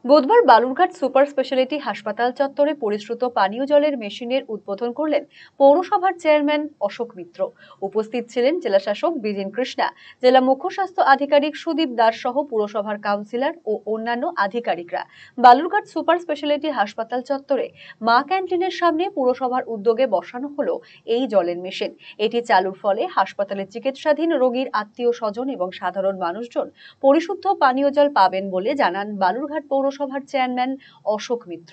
বুধবার Balurghat super speciality হাসপাতাল চত্বরে পরিশ্রুত পানীয় জলের মেশিনের উদ্বোধন করলেন পৌরসভার চেয়ারম্যান অশোক মিত্র। উপস্থিত ছিলেন জেলাশাসক বিজিন কৃষ্ণা, জেলা মুখ্য স্বাস্থ্য আধিকারিক সুদীপ দাস সহ পুরসভার কাউন্সিলর ও অন্যান্য আধিকারিকরা। বালুরঘাট সুপার স্পেশালিটি হাসপাতাল চত্বরে মা ক্যান্টিনের সামনে পুরসভার উদ্যোগে বসানো হলো এই জলের মেশিন। এটি চালুর ফলে হাসপাতালে চিকিৎসাধীন রোগীর আত্মীয় স্বজন এবং সাধারণ মানুষজন পরিশুদ্ধ পানীয় জল পাবেন বলে জানান বালুরঘাট পৌরসভার চেয়ারম্যান অশোক মিত্র।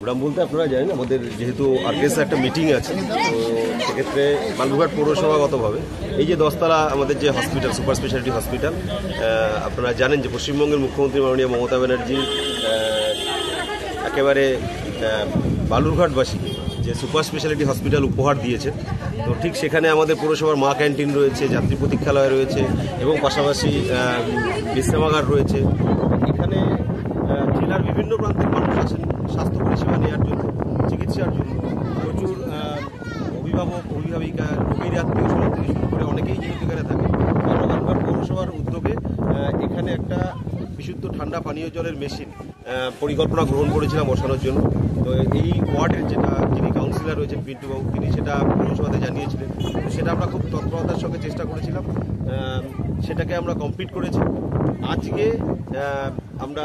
গ্রাম বলতে আপনারা জানেন আমাদের যেহেতু আরকেএসে একটা মিটিং আছে, তো সেক্ষেত্রে বালুরঘাট পৌরসভাগতভাবে এই যে 10 তলা আমাদের যে হসপিটাল সুপার স্পেশালিটি হসপিটাল, আপনারা জানেন যে পশ্চিমবঙ্গের মুখ্যমন্ত্রী মাননীয় মমতা ব্যানার্জি একেবারে বালুরঘাটবাসীকে যে সুপার স্পেশালিটি হসপিটাল উপহার দিয়েছে। তো ঠিক সেখানে আমাদের পৌরসভার মা ক্যান্টিন রয়েছে, যাত্রী প্রতীক্ষালয় রয়েছে এবং পাশাপাশি বিশ্রামাগার রয়েছে। এখানে জেলার বিভিন্ন প্রান্তের মানুষ আসেন স্বাস্থ্য পরিষেবা নেওয়ার জন্য, চিকিৎসার জন্য। প্রচুর অভিভাবক অভিভাবিকা রোগীর আত্মীয় স্বজন থেকে শুরু করে অনেকেই যেহেতু এখানে থাকে। বালুরঘাট পৌরসভার উদ্যোগে এখানে একটা বিশুদ্ধ ঠান্ডা পানীয় জলের মেশিন পরিকল্পনা গ্রহণ করেছিলাম বসানোর জন্য। তো এই ওয়ার্ডের যিনি কাউন্সিলর রয়েছেন পিন্টু বাবু, তিনি সেটা পৌরসভাতে জানিয়েছিলেন। সেটা আমরা খুব তৎপরতার সঙ্গে চেষ্টা করেছিলাম, সেটাকে আমরা কমপ্লিট করেছি। আজকে আমরা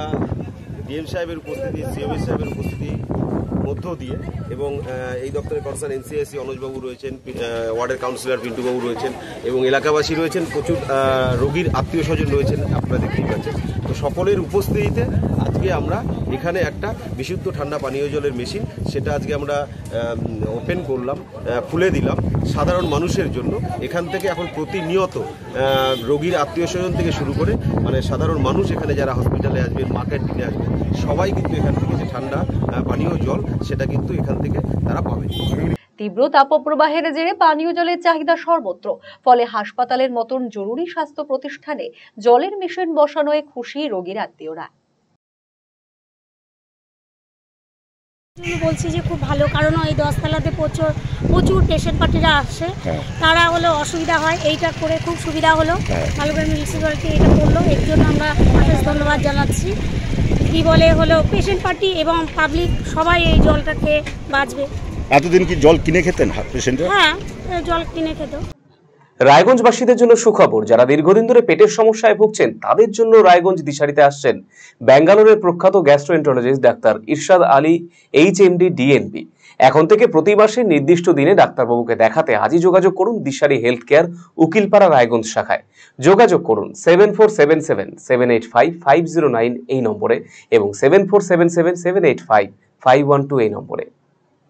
ডিএম সাহেবের উপস্থিতি, সিএমএস সাহেবের উপস্থিতি মধ্য দিয়ে এবং এই দপ্তরের কনসার্ন এনসিএসসি অনুজবাবু রয়েছেন, ওয়ার্ডের কাউন্সিলর পিন্টুবাবু রয়েছেন এবং এলাকাবাসী রয়েছেন, প্রচুর রোগীর আত্মীয় স্বজন রয়েছেন, আপনারা দেখতেই পাচ্ছেন। তো সকলের উপস্থিতিতে আজকে আমরা এখানে একটা বিশুদ্ধ ঠান্ডা পানীয় জলের মেশিন, সেটা আজকে আমরা ওপেন করলাম, খুলে দিলাম সাধারণ মানুষের জন্য। এখান থেকে এখন প্রতিনিয়ত রোগীর আত্মীয় স্বজন থেকে শুরু করে মানে সাধারণ মানুষ এখানে যারা হসপিটালে আসবেন, মা ক্যান্টিনে আসবেন, সবাই কিন্তু এখান থেকে যে ঠান্ডা পানীয় জল সেটা কিন্তু এখান থেকে তারা পাবে। তীব্র তাপপ্রবাহের জেরে পানীয় জলের চাহিদা সর্বত্র, ফলে হাসপাতালের মতন জরুরি স্বাস্থ্য প্রতিষ্ঠানে জলের মেশিন বসানোয় খুশি রোগীর আত্মীয়রা। বলছি যে খুব ভালো, কারণ ওই 10 তলাতে প্রচুর পেশেন্ট পার্টিরা আসে, তারা হলে অসুবিধা হয়। এইটা করে খুব সুবিধা হলো, বালুরঘাট মিউনিসিপ্যালিটি এটা করলো, এর জন্য আমরা অশেষ ধন্যবাদ জানাচ্ছি। কি বলে হলো পেশেন্ট পার্টি এবং পাবলিক সবাই এই জলটা খেয়ে বাঁচবে। এতদিন কি জল কিনে খেতেন পেশেন্টরা? হ্যাঁ, জল কিনে খেত। রায়গঞ্জবাসীদের জন্য সুখবর, যারা দীর্ঘদিন ধরে পেটের সমস্যায় ভুগছেন তাদের জন্য রায়গঞ্জ দিশারিতে আসছেন ব্যাঙ্গালোরের প্রখ্যাত গ্যাস্ট্রোএন্টারোলজিস্ট ডাক্তার ইরশাদ আলী, এইচএমডি, ডিএনবি। এখন থেকে প্রতি মাসে নির্দিষ্ট দিনে ডাক্তারবাবুকে দেখাতে আজই যোগাযোগ করুন দিশারি হেলথ কেয়ার, উকিলপাড়া, রায়গঞ্জ শাখায়। যোগাযোগ করুন 7477785509 এই নম্বরে এবং 7477785512 এই নম্বরে।